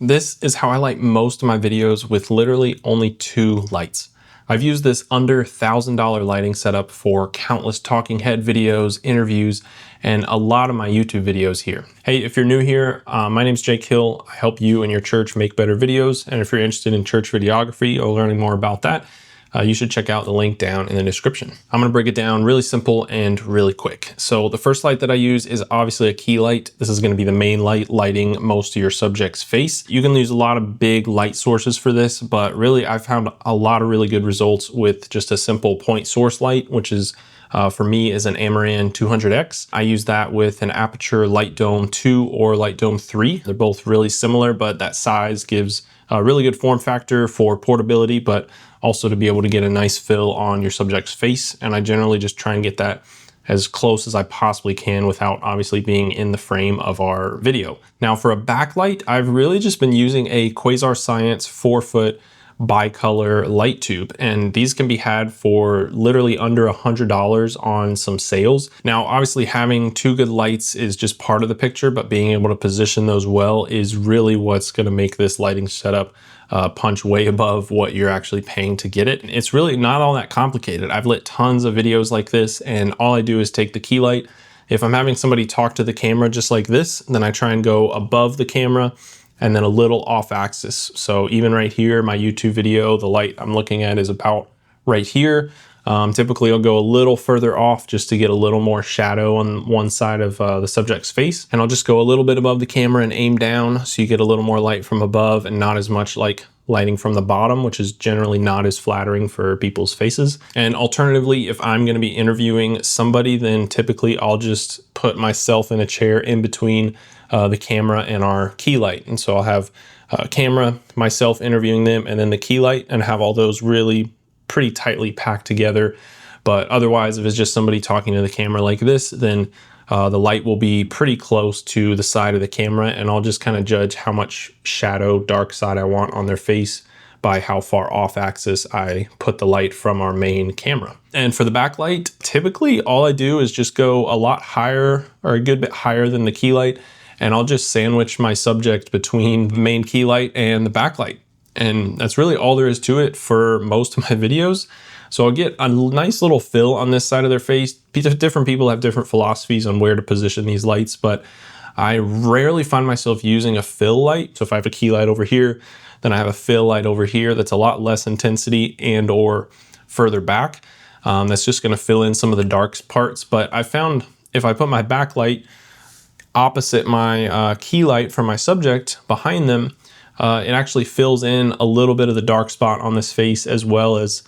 This is how I light most of my videos with literally only 2 lights. I've used this under $1,000 lighting setup for countless talking head videos, interviews, and a lot of my YouTube videos here. Hey, if you're new here, my name's Jake Hill. I help you and your church make better videos. And if you're interested in church videography or learning more about that, you should check out the link down in the description. I'm gonna break it down really simple and really quick. So the first light that I use is obviously a key light. This is gonna be the main light lighting most of your subject's face. You can use a lot of big light sources for this, but really I've found a lot of really good results with just a simple point source light, which is for me is an Amaran 200X. I use that with an Aperture Light Dome 2 or Light Dome 3. They're both really similar, but that size gives a really good form factor for portability, but also to be able to get a nice fill on your subject's face. And I generally just try and get that as close as I possibly can without obviously being in the frame of our video. Now for a backlight, I've really just been using a Quasar Science 4-foot bicolor light tube, and these can be had for literally under $100 on some sales. Now obviously having 2 good lights is just part of the picture, but being able to position those well is really what's going to make this lighting setup punch way above what you're actually paying to get it. It's really not all that complicated. I've lit tons of videos like this, and all I do is take the key light. If I'm having somebody talk to the camera just like this, then I try and go above the camera and then a little off axis. So even right here, my YouTube video, the light I'm looking at is about right here. Typically I'll go a little further off just to get a little more shadow on one side of the subject's face. And I'll just go a little bit above the camera and aim down so you get a little more light from above and not as much like lighting from the bottom, which is generally not as flattering for people's faces. And alternatively, if I'm gonna be interviewing somebody, then typically I'll just put myself in a chair in between the camera and our key light. And so I'll have camera, myself interviewing them, and then the key light, and have all those really pretty tightly packed together. But otherwise, if it's just somebody talking to the camera like this, then the light will be pretty close to the side of the camera, and I'll just kind of judge how much shadow, dark side I want on their face by how far off axis I put the light from our main camera. And for the backlight, typically all I do is just go a lot higher or a good bit higher than the key light, and I'll just sandwich my subject between the main key light and the backlight. And that's really all there is to it for most of my videos. So I'll get a nice little fill on this side of their face. Different people have different philosophies on where to position these lights, but I rarely find myself using a fill light. So if I have a key light over here, then I have a fill light over here that's a lot less intensity and or further back. That's just gonna fill in some of the dark parts. But I found if I put my backlight opposite my key light for my subject behind them, it actually fills in a little bit of the dark spot on this face, as well as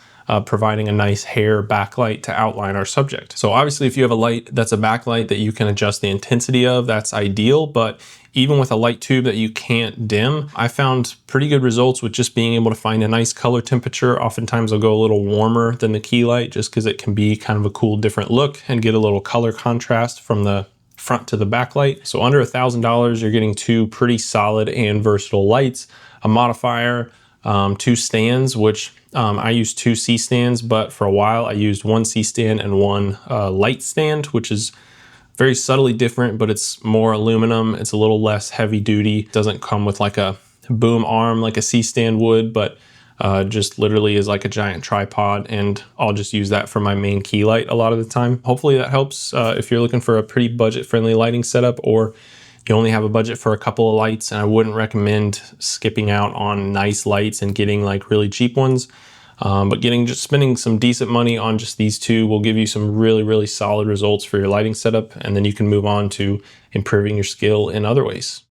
providing a nice hair backlight to outline our subject. So obviously if you have a light that's a backlight that you can adjust the intensity of, that's ideal. But even with a light tube that you can't dim, I found pretty good results with just being able to find a nice color temperature. Oftentimes I'll go a little warmer than the key light just because it can be kind of a cool different look and get a little color contrast from the front to the backlight. So under $1,000, you're getting 2 pretty solid and versatile lights, a modifier, 2 stands, which I use 2 C stands, but for a while I used 1 C stand and 1 light stand, which is very subtly different, but it's more aluminum. It's a little less heavy duty. It doesn't come with like a boom arm like a C stand would, but just literally is like a giant tripod, and I'll just use that for my main key light a lot of the time. Hopefully that helps if you're looking for a pretty budget-friendly lighting setup, or you only have a budget for a couple of lights. And I wouldn't recommend skipping out on nice lights and getting like really cheap ones. But just spending some decent money on just these 2 will give you some really, really solid results for your lighting setup, and then you can move on to improving your skill in other ways.